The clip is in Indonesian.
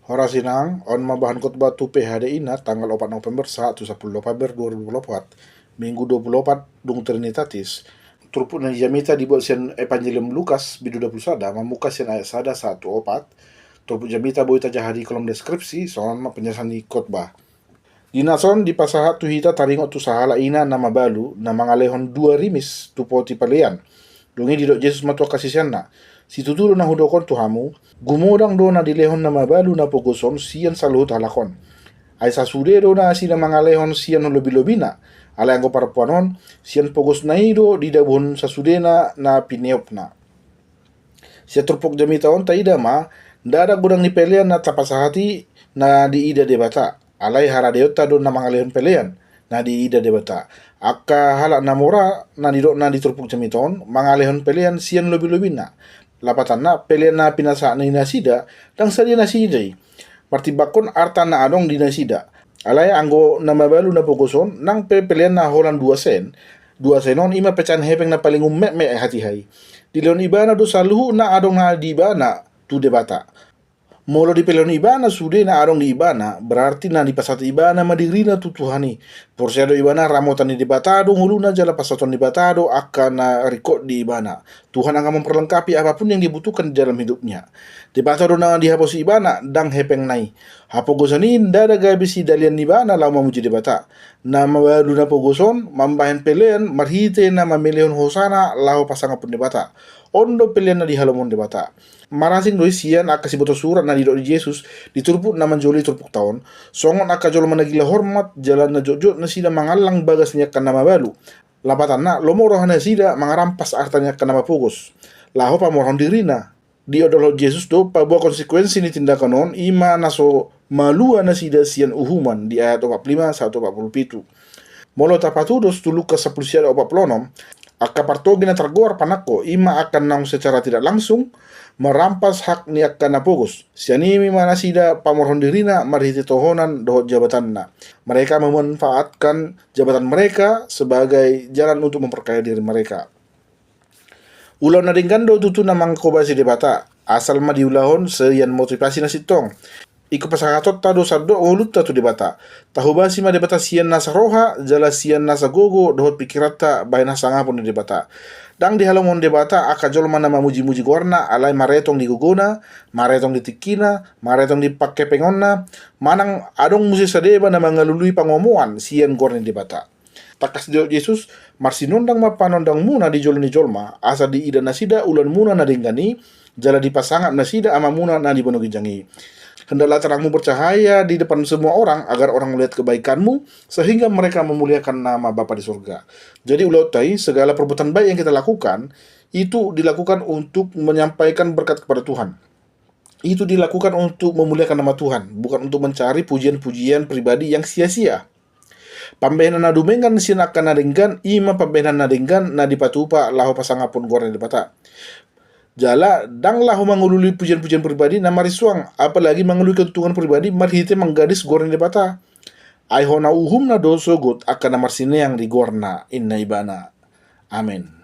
Hora sinang on mabahan khotbah tu PHDI na tanggal 4 November 1 10 November 2024 Minggu 24 dung Trinitatis turput na jamita dibuat sian Evangelium Lukas bidu 21 mamuka sian ayat sada 1 4 turput jamita boita jahari kolom deskripsi soalnya penjelasan di khotbah. Dinason di pasaha tu hita taringo tu sahala ina nama balu na mangalehon dua rimis tu poti palean. Dungi didok Yesus matua kasisianna. Si tuturo na hudokon tu hamu, gumodang do na dilehon na mabalu na pogoson sian saluhut halakon. Ay sa sudero na sila mangalehon sian lobi-lobina. Alay anggo parapuanon, sian pogos na ido didabon sa sudena na pineopna. Siya turpok jamita on taida ma, dada gudang ni pelean na tapasahati na diida debata. Alay haradeota do na mangalehon pelean na diida debata. Aka halak na mora na didok na diturpok jamiton, mangalehon pelean sian lobi-lobina. Lapatan na pelean na pinasa na inasida, dang sadia nasidai. Partibakon arta na adong di nasida. Alay anggo na mabalu na pogoson, nang pelean na holan 2 sen, 2 senon ima pecahan hepeng na paling me hati-hai. Di leon ibana do saluhu na adong na di ibana tu debata. Molo di peleon ibana sude na adong di ibana, berarti na di pasat ibana madirina tu Tuhani. Porsiado ibana ramotan di debatado, huluna jala pasaton debatado akan na record di ibana. Tuhan akan memperlengkapi apapun yang dibutuhkan di dalam hidupnya. Debatado na dihapus ibana, dang hepeng nai. Hapogosanin dada gabisi dalian ibana lau mamuji debata. Na mabalu na pogoson, mambahen pelean, marhite na mameleon hosana lau pasanga pun debata. Ondo pelean na di halomon debata. Marasing doi sian aka siboto surat na didok di Yesus diturput na manjoli turpuk tahun songon aka jolo managila hormat jalan na jojot na sida mangalang bagasnya kan nama balu lapatan na lomoro hana sida mangarampas artanya kan nama pogos laho pamorhon dirina di odolo Yesus do pabuah konsekuensi ni tindakan on ima naso malua na sida sian uhuman di ayat 45 147 molo tapatudos tu Lukas 10 ayat 46 aka partogi na tergor panako ima akan nang secara tidak langsung merampas hak ni akan napogos. Sianimi mana sida pamorhon dirina marhiti tohonan dohot jabatanna. Mereka memanfaatkan jabatan mereka sebagai jalan untuk memperkaya diri mereka. Ulau nadinggando tutu namang kobasi debata. Asal ma diulahon seyan motivasi nasitong. Iko pasakatot tado sardo ulut tu debata. Tahu basi ma debata sian nasa roha, jala sian nasa gogo dohot pikirata bayi nasa ngapun di debata. Dang di halomon debata aka jol mana mamuji-muji gorna alai maretong di gugona, maretong di tikina, maretong di pakai pengonna, manang adong musi sadeba na mangalului pangomoan sian gorni debata. Takas dio Yesus marsinondang mapanondang muna di jol ni jolma asa di ida nasida ulan muna na dinggani jala di pasangat nasida ama muna na di bonogi jangi. Hendaklah terangmu bercahaya di depan semua orang agar orang melihat kebaikanmu sehingga mereka memuliakan nama Bapa di surga. Jadi ulautai segala perbuatan baik yang kita lakukan itu dilakukan untuk menyampaikan berkat kepada Tuhan. Itu dilakukan untuk memuliakan nama Tuhan, bukan untuk mencari pujian-pujian pribadi yang sia-sia. Pambenan na dumengan sinakan na denggan ima pambenan na denggan na dipatupa laho pasangapun goreng dipata. Jala dang lahu mangululi pujian-pujian pribadi na marisuang apalagi mangululi keuntungan pribadi marhite manggadis goreng debata ai hona uhum na doso got akan namar sine yang di gorna inna ibana amin.